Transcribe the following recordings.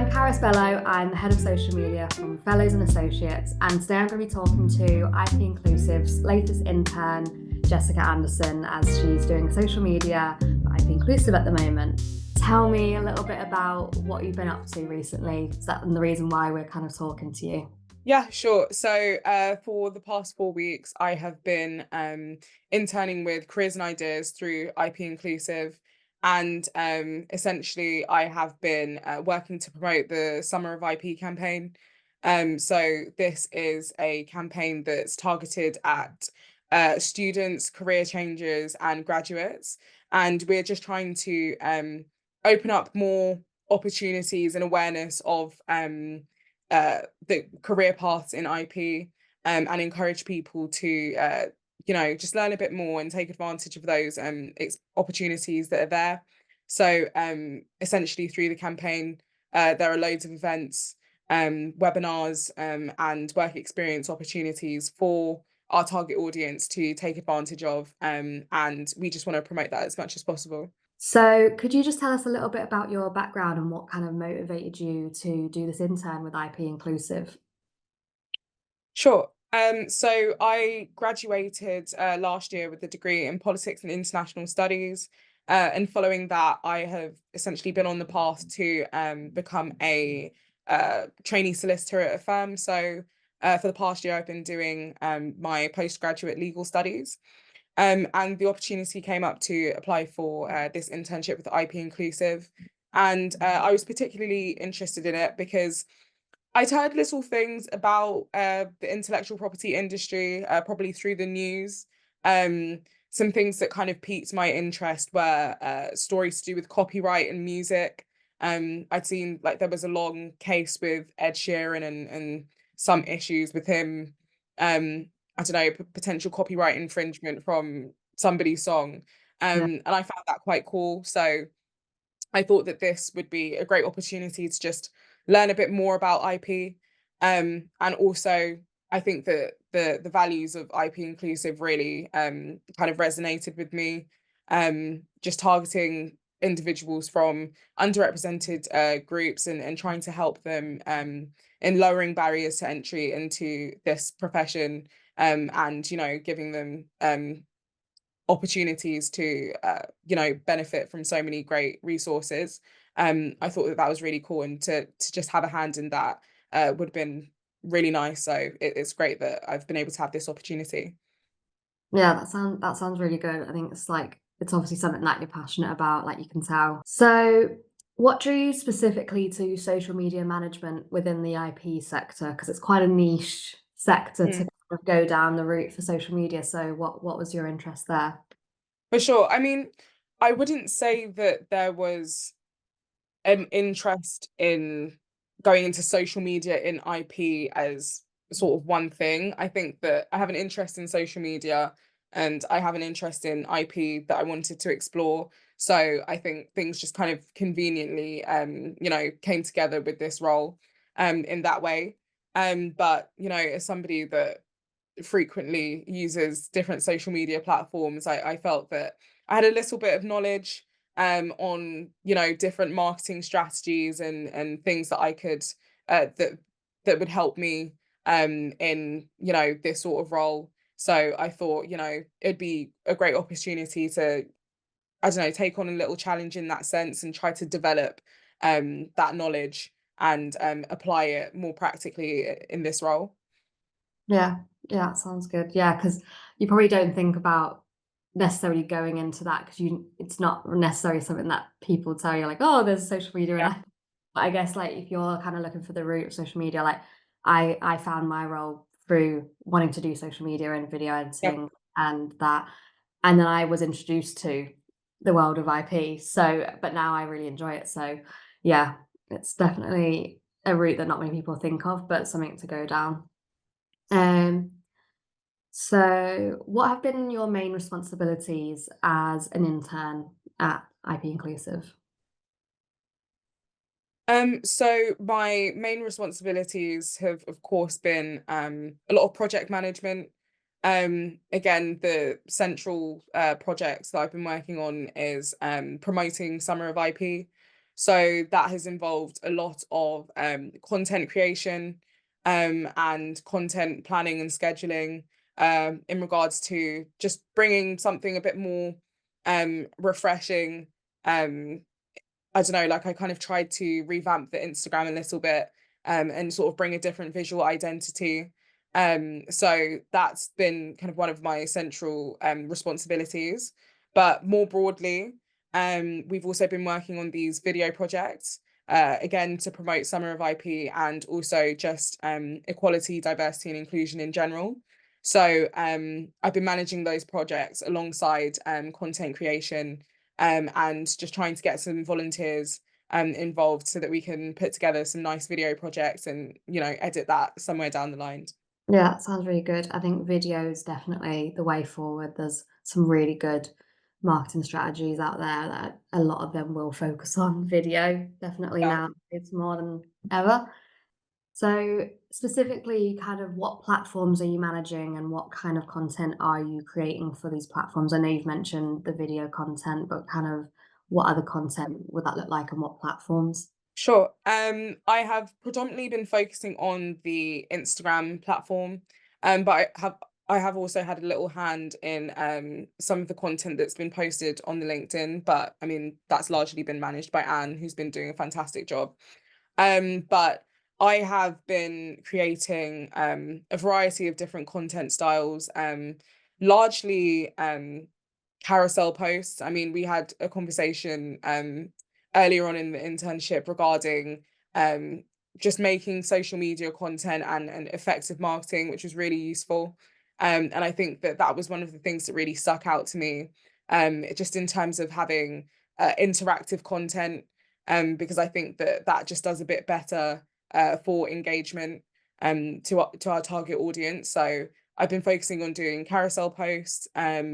I'm Caris Bello. I'm the head of social media from Fellows and Associates, and today I'm going to be talking to IP Inclusive's latest intern, Jessica Anderson, as she's doing social media for IP Inclusive at the moment. Tell me a little bit about what you've been up to recently. Is that the reason why we're kind of talking to you? Yeah, sure. So for the past 4 weeks, I have been interning with Careers and Ideas through IP Inclusive. And essentially, I have been working to promote the Summer of IP campaign. So this is a campaign that's targeted at students, career changers, and graduates. And we're just trying to open up more opportunities and awareness of the career paths in IP, and encourage people to just learn a bit more and take advantage of those opportunities that are there. So essentially through the campaign, there are loads of events, webinars, and work experience opportunities for our target audience to take advantage of, and we just want to promote that as much as possible. So, could you just tell us a little bit about your background and what kind of motivated you to do this intern with IP Inclusive? Sure. So I graduated last year with a degree in politics and international studies. And following that, I have essentially been on the path to become a trainee solicitor at a firm. So for the past year, I've been doing my postgraduate legal studies. And the opportunity came up to apply for this internship with IP Inclusive. And I was particularly interested in it because I'd heard little things about the intellectual property industry, probably through the news. Um, some things that kind of piqued my interest were stories to do with copyright and music. I'd seen like there was a long case with Ed Sheeran and some issues with him. I don't know, potential copyright infringement from somebody's song. Yeah. And I found that quite cool. So I thought that this would be a great opportunity to just learn a bit more about IP. And also, I think that the values of IP Inclusive really kind of resonated with me. Just targeting individuals from underrepresented groups and trying to help them in lowering barriers to entry into this profession, and giving them opportunities to benefit from so many great resources. I thought that that was really cool, and to just have a hand in that would have been really nice. So it's great that I've been able to have this opportunity. Yeah, that sounds really good. I think it's obviously something that you're passionate about, like you can tell. So, what drew you specifically to social media management within the IP sector? Because it's quite a niche sector to Mm. kind of go down the route for social media. So, what was your interest there? For sure. I mean, I wouldn't say that there was an interest in going into social media in IP as sort of one thing. I think that I have an interest in social media and I have an interest in IP that I wanted to explore. So I think things just kind of conveniently came together with this role in that way. But as somebody that frequently uses different social media platforms, I felt that I had a little bit of knowledge on different marketing strategies and things that I could that would help me in this sort of role. So I thought it'd be a great opportunity to, I don't know, take on a little challenge in that sense and try to develop that knowledge and apply it more practically in this role. Yeah, yeah, that sounds good. Yeah, because you probably don't think about necessarily going into that because it's not necessarily something that people tell you, like, oh, there's social media, and Yeah. I guess like if you're kind of looking for the root of social media, like I found my role through wanting to do social media and video Yeah. editing and that, and then I was introduced to the world of IP. So, but now I really enjoy it. So, yeah, it's definitely a route that not many people think of, but something to go down. Um, so what have been your main responsibilities as an intern at IP Inclusive? So my main responsibilities have, of course, been a lot of project management. Again, the central projects that I've been working on is promoting Summer of IP. So that has involved a lot of content creation and content planning and scheduling in regards to just bringing something a bit more refreshing. Um, I don't know, like I kind of tried to revamp the Instagram a little bit and sort of bring a different visual identity. So that's been kind of one of my central responsibilities. But more broadly, we've also been working on these video projects, again, to promote Summer of IP and also just equality, diversity, and inclusion in general. So I've been managing those projects alongside content creation and just trying to get some volunteers involved so that we can put together some nice video projects and edit that somewhere down the line. Yeah, that sounds really good. I think video is definitely the way forward. There's some really good marketing strategies out there that a lot of them will focus on video, definitely Yeah. now. It's more than ever. So, specifically, kind of what platforms are you managing and what kind of content are you creating for these platforms? I know you've mentioned the video content, but kind of what other content would that look like and what platforms? Sure. I have predominantly been focusing on the Instagram platform, but I have also had a little hand in some of the content that's been posted on the LinkedIn. But I mean, that's largely been managed by Anne, who's been doing a fantastic job. But I have been creating a variety of different content styles, largely carousel posts. I mean, we had a conversation earlier on in the internship regarding um, just making social media content and effective marketing, which was really useful. And I think that that was one of the things that really stuck out to me, just in terms of having interactive content, because I think that that just does a bit better for engagement to our target audience. So I've been focusing on doing carousel posts,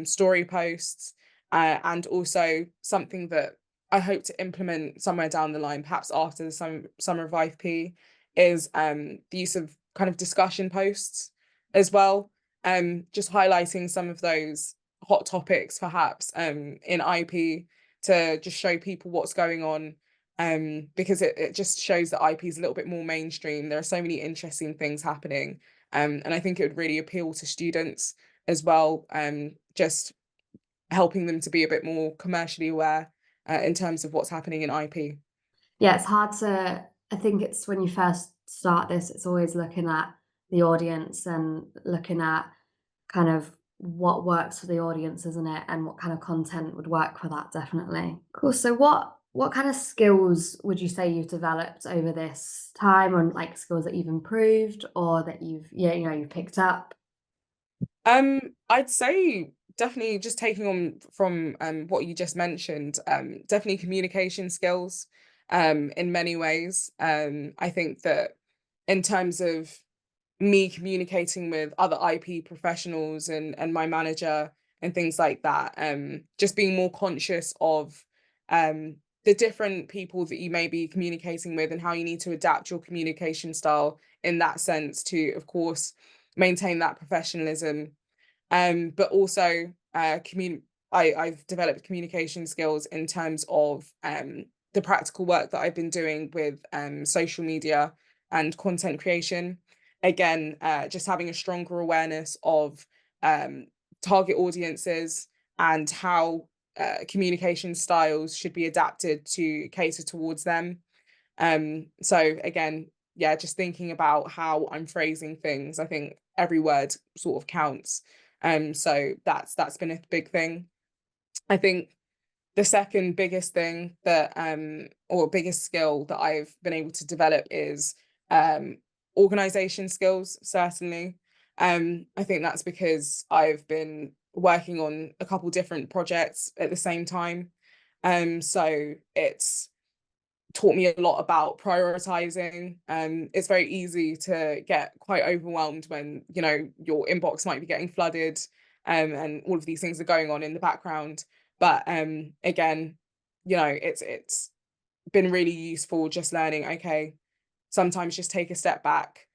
story posts, and also something that I hope to implement somewhere down the line, perhaps after the summer of IFP, is the use of kind of discussion posts as well. Just highlighting some of those hot topics, perhaps in IP, to just show people what's going on. Because it just shows that IP is a little bit more mainstream. There are so many interesting things happening. And I think it would really appeal to students as well, just helping them to be a bit more commercially aware in terms of what's happening in IP. Yeah, it's hard to I think it's when you first start this, it's always looking at the audience and looking at kind of what works for the audience, isn't it? And what kind of content would work for that, definitely. Cool. So what kind of skills would you say you've developed over this time, or like skills that you've improved or that you've yeah, you've picked up? I'd say definitely just taking on from what you just mentioned, definitely communication skills in many ways. I think that in terms of me communicating with other IP professionals and my manager and things like that, just being more conscious of the different people that you may be communicating with and how you need to adapt your communication style in that sense to, of course, maintain that professionalism, but also I've developed communication skills in terms of the practical work that I've been doing with social media and content creation. Again, just having a stronger awareness of um, target audiences and how communication styles should be adapted to cater towards them. So again, yeah, just thinking about how I'm phrasing things. I think every word sort of counts. So that's been a big thing. I think the second biggest thing that or biggest skill that I've been able to develop is um organization skills, certainly. I think that's because I've been working on a couple different projects at the same time. So it's taught me a lot about prioritizing. It's very easy to get quite overwhelmed when, your inbox might be getting flooded, and all of these things are going on in the background. But again, it's been really useful just learning, okay, sometimes just take a step back.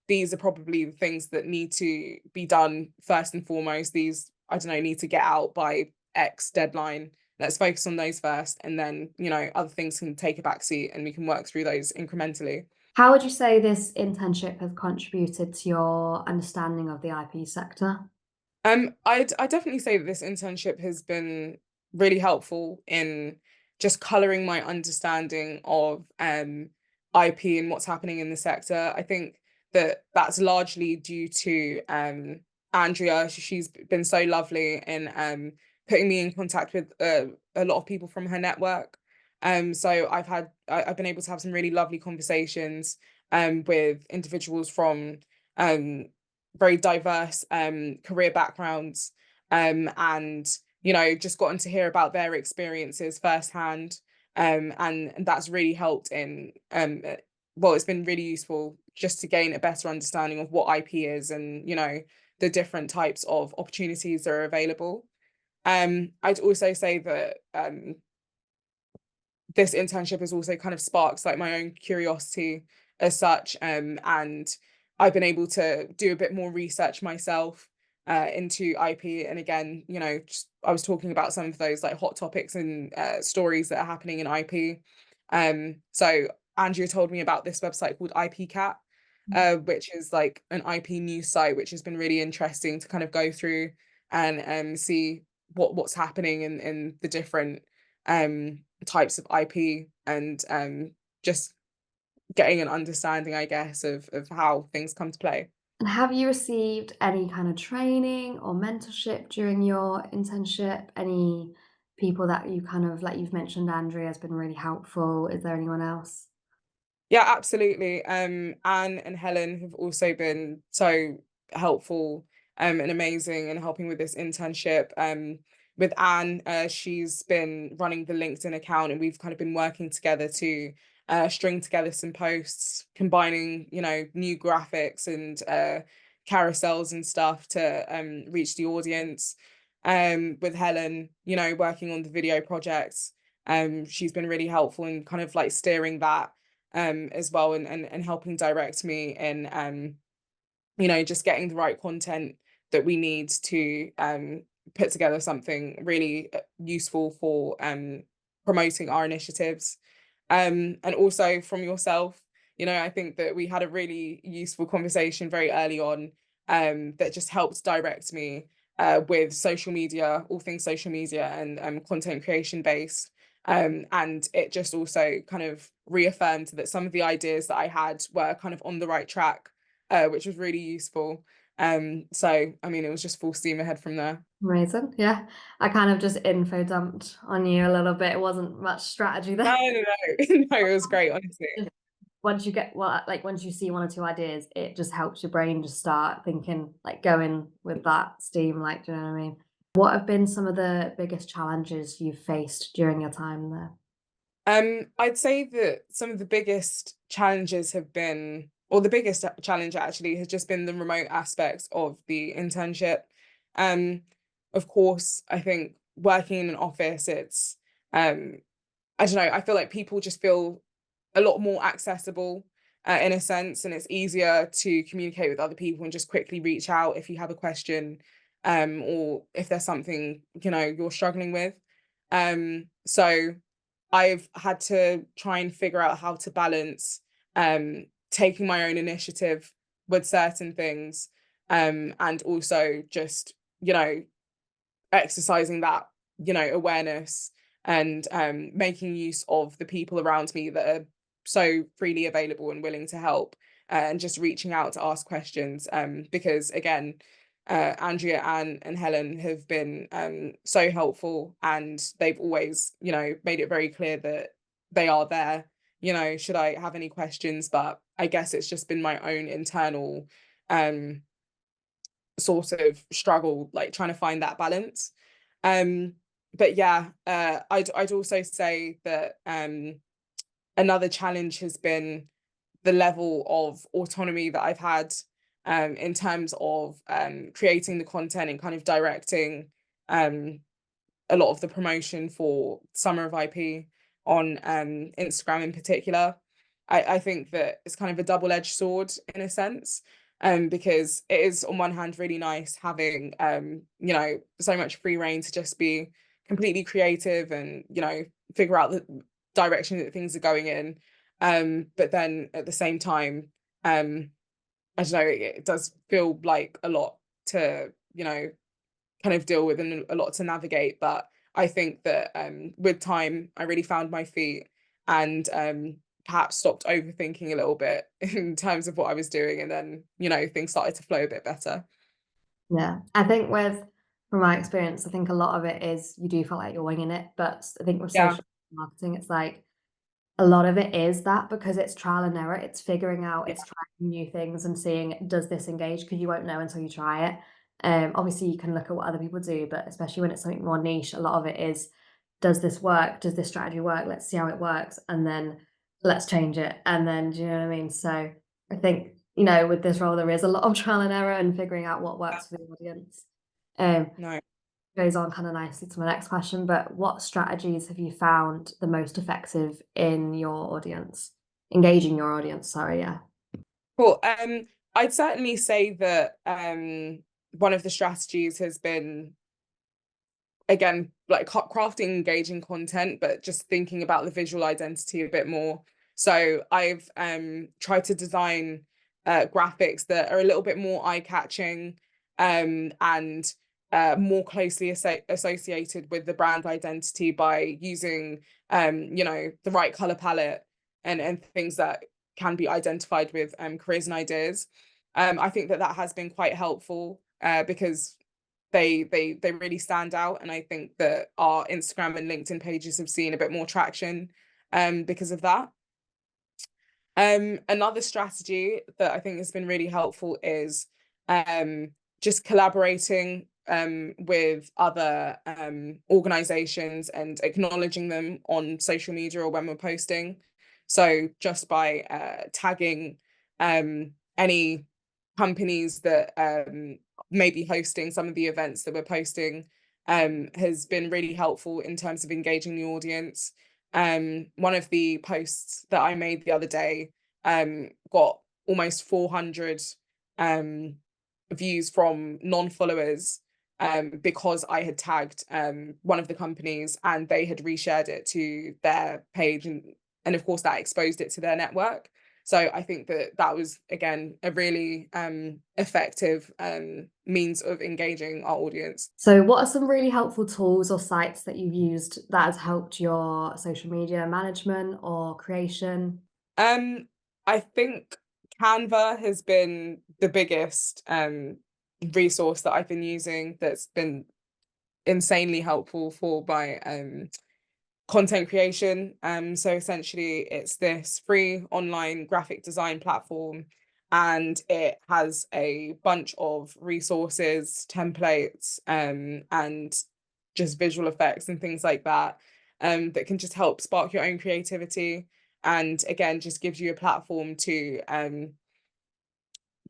These are probably the things that need to be done first and foremost. These, I don't know, need to get out by X deadline. let's focus on those first, and then, other things can take a back seat and we can work through those incrementally. How would you say this internship has contributed to your understanding of the IP sector? I'd definitely say that this internship has been really helpful in just coloring my understanding of IP and what's happening in the sector. I think that that's largely due to Andrea. She's been so lovely in putting me in contact with a lot of people from her network. So I've been able to have some really lovely conversations with individuals from um very diverse career backgrounds, and just gotten to hear about their experiences firsthand, and that's really helped in well, it's been really useful just to gain a better understanding of what IP is, and the different types of opportunities that are available. I'd also say that this internship has also kind of sparks like my own curiosity as such, and I've been able to do a bit more research myself into IP. And again, I was talking about some of those like hot topics and stories that are happening in IP. So Andrea told me about this website called IP Cat, which is like an IP news site, which has been really interesting to kind of go through and see what's happening in the different types of IP, and just getting an understanding, I guess, of how things come to play. And have you received any kind of training or mentorship during your internship? Any people that you kind of like you've mentioned Andrea has been really helpful. Is there anyone else? Yeah, absolutely. Anne and Helen have also been so helpful and amazing in helping with this internship. With Anne, she's been running the LinkedIn account, and we've kind of been working together to string together some posts, combining, new graphics and carousels and stuff to reach the audience. With Helen, working on the video projects, she's been really helpful in kind of like steering that as well, and helping direct me in just getting the right content that we need to put together something really useful for promoting our initiatives. And also from yourself, I think that we had a really useful conversation very early on, that just helped direct me with social media, all things social media and content creation based. And it just also kind of reaffirmed that some of the ideas that I had were kind of on the right track, which was really useful. So, I mean, it was just full steam ahead from there. Amazing. Yeah. I kind of just info dumped on you a little bit. It wasn't much strategy No, there. no, no. No, it was great, honestly. Just once you get well, like once you see one or two ideas, it just helps your brain just start thinking, like going with that steam, like, do you know what I mean? What have been some of the biggest challenges you've faced during your time there? I'd say that some of the biggest challenges have been, or the biggest challenge actually has just been the remote aspects of the internship. Um, of course, I think working in an office, um, I don't know, I feel like people just feel a lot more accessible in a sense, and it's easier to communicate with other people and just quickly reach out if you have a question, or if there's something, you're struggling with. So I've had to try and figure out how to balance taking my own initiative with certain things, and also just, exercising that, awareness, and making use of the people around me that are so freely available and willing to help, and just reaching out to ask questions, because again, Andrea and Helen have been so helpful, and they've always, made it very clear that they are there, should I have any questions. But I guess it's just been my own internal um sort of struggle, like trying to find that balance. Um, but yeah, I'd also say that another challenge has been the level of autonomy that I've had, in terms of creating the content and kind of directing um, a lot of the promotion for Summer of IP on Instagram in particular. I think that it's kind of a double-edged sword in a sense, because it is on one hand really nice having so much free reign to just be completely creative and, figure out the direction that things are going in. But then at the same time, I don't know, it does feel like a lot to, kind of deal with and a lot to navigate. But I think that with time, I really found my feet and perhaps stopped overthinking a little bit in terms of what I was doing. And then, things started to flow a bit better. Yeah. I think from my experience, I think a lot of it is you do feel like you're winging it, but I think with Yeah, social marketing, it's like a lot of it is that because it's trial and error, it's figuring out, it's yeah, trying new things and seeing does this engage? Because you won't know until you try it. Obviously, you can look at what other people do, but especially when it's something more niche, a lot of it is does this work? Does this strategy work? Let's see how it works, and then let's change it. And then, do you know what I mean? So I think with this role, there is a lot of trial and error and figuring out what yeah. works for the audience. Um, No. Goes on kind of nicely to my next question, but what strategies have you found the most effective in your audience? Engaging your audience, sorry, yeah. Cool. I'd certainly say that one of the strategies has been, again, like crafting engaging content, but just thinking about the visual identity a bit more. So I've tried to design graphics that are a little bit more eye-catching, and more closely associated with the brand identity by using the right color palette and things that can be identified with careers and ideas. I think that has been quite helpful because they really stand out, and I think that our Instagram and LinkedIn pages have seen a bit more traction because of that. Another strategy that I think has been really helpful is um, just collaborating with other organizations and acknowledging them on social media or when we're posting. So just by tagging any companies that may be hosting some of the events that we're posting has been really helpful in terms of engaging the audience. One of the posts that I made the other day got almost 400 um, views from non-followers because I had tagged one of the companies and they had reshared it to their page, and of course that exposed it to their network. So I think that was, again, a really effective means of engaging our audience. So what are some really helpful tools or sites that you've used that has helped your social media management or creation? Um, I think Canva has been the biggest resource that I've been using that's been insanely helpful for my content creation. So essentially, it's this free online graphic design platform, and it has a bunch of resources, templates, and just visual effects and things like that, that can just help spark your own creativity. And again, just gives you a platform to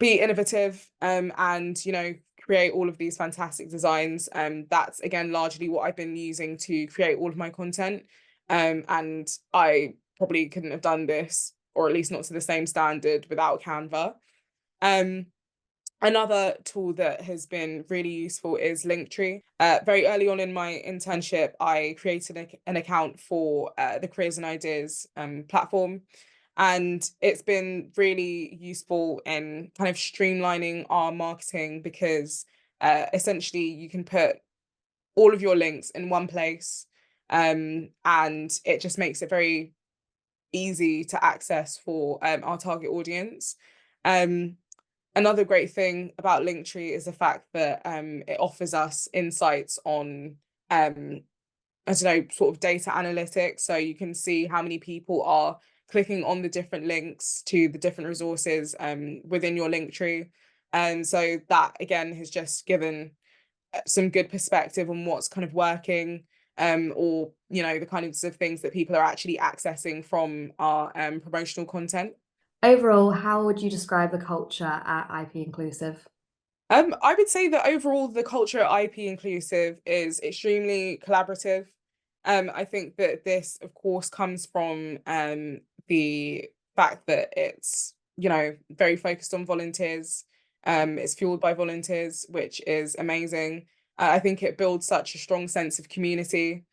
be innovative and create all of these fantastic designs. That's, again, largely what I've been using to create all of my content, and I probably couldn't have done this, or at least not to the same standard, without Canva. um Another tool that has been really useful is Linktree. Very early on in my internship, I created an account for the Careers and Ideas platform, and it's been really useful in kind of streamlining our marketing because essentially you can put all of your links in one place, and it just makes it very easy to access for our target audience. Um, Another great thing about Linktree is the fact that it offers us insights on I don't know, sort of data analytics. So you can see how many people are clicking on the different links to the different resources within your link tree. And so that, again, has just given some good perspective on what's kind of working, or, the kinds of things that people are actually accessing from our promotional content. Overall, how would you describe the culture at IP Inclusive? I would say that overall the culture at IP Inclusive is extremely collaborative. I think that this, of course, comes from the fact that it's, very focused on volunteers. It's fueled by volunteers, which is amazing. I think it builds such a strong sense of community.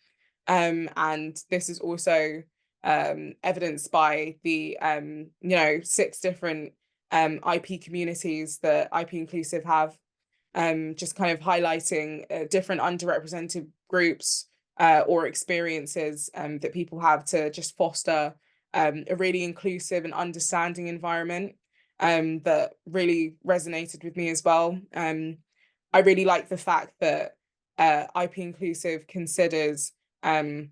And this is also evidenced by the 6 different IP communities that IP Inclusive have, just kind of highlighting different underrepresented groups or experiences that people have to just foster a really inclusive and understanding environment, that really resonated with me as well. I really like the fact that IP Inclusive considers um,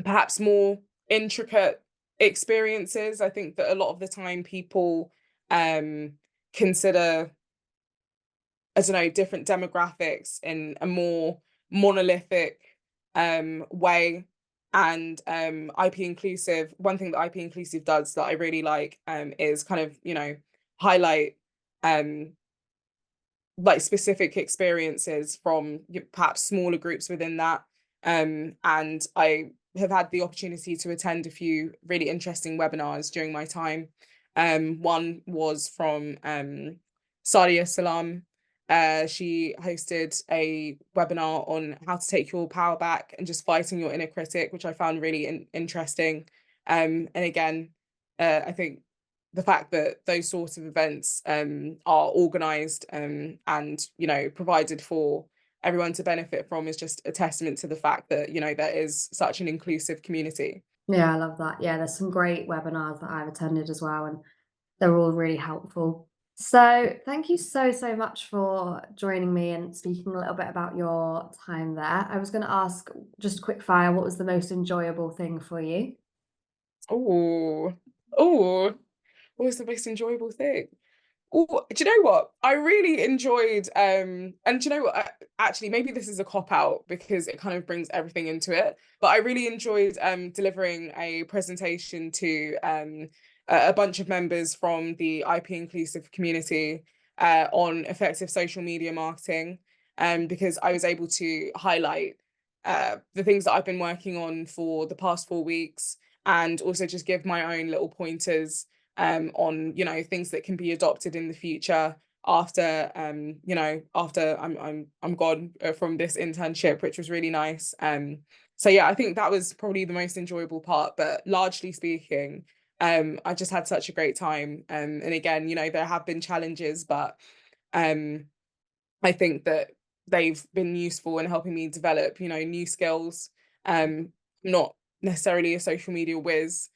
perhaps more intricate experiences. I think that a lot of the time people um, consider, I don't know, different demographics in a more monolithic way. And IP Inclusive, one thing that IP Inclusive does that I really like is kind of, highlight um, like specific experiences from perhaps smaller groups within that. And I have had the opportunity to attend a few really interesting webinars during my time. One was from Sadia Salam. She hosted a webinar on how to take your power back and just fighting your inner critic, which I found really interesting. And again, I think the fact that those sorts of events are organized and provided for everyone to benefit from is just a testament to the fact that there is such an inclusive community. Yeah, I love that. Yeah, there's some great webinars that I've attended as well, and they're all really helpful. So thank you so, so much for joining me and speaking a little bit about your time there. I was going to ask, just quick fire, what was the most enjoyable thing for you? Oh, oh, what was the most enjoyable thing? Oh, do you know what? I really enjoyed, and do you know what? Actually, maybe this is a cop out because it kind of brings everything into it. But I really enjoyed delivering a presentation to a bunch of members from the IP Inclusive community on effective social media marketing, because I was able to highlight the things that I've been working on for the past 4 weeks, and also just give my own little pointers on things that can be adopted in the future after after I'm gone from this internship, which was really nice. So yeah, I think that was probably the most enjoyable part. But largely speaking, I just had such a great time. And again, there have been challenges, but um, I think that they've been useful in helping me develop, new skills. Not necessarily a social media whiz,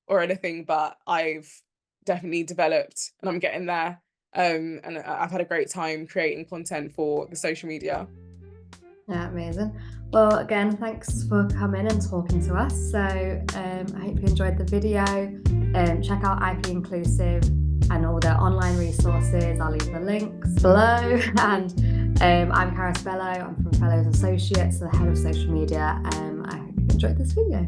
or anything, but I've definitely developed and I'm getting there. And I've had a great time creating content for the social media. Yeah, amazing. Well, again, thanks for coming and talking to us. So I hope you enjoyed the video. Check out IP Inclusive and all the online resources. I'll leave the links below. And I'm Caris Bello. I'm from Fellows Associates, the head of social media. I hope you enjoyed this video.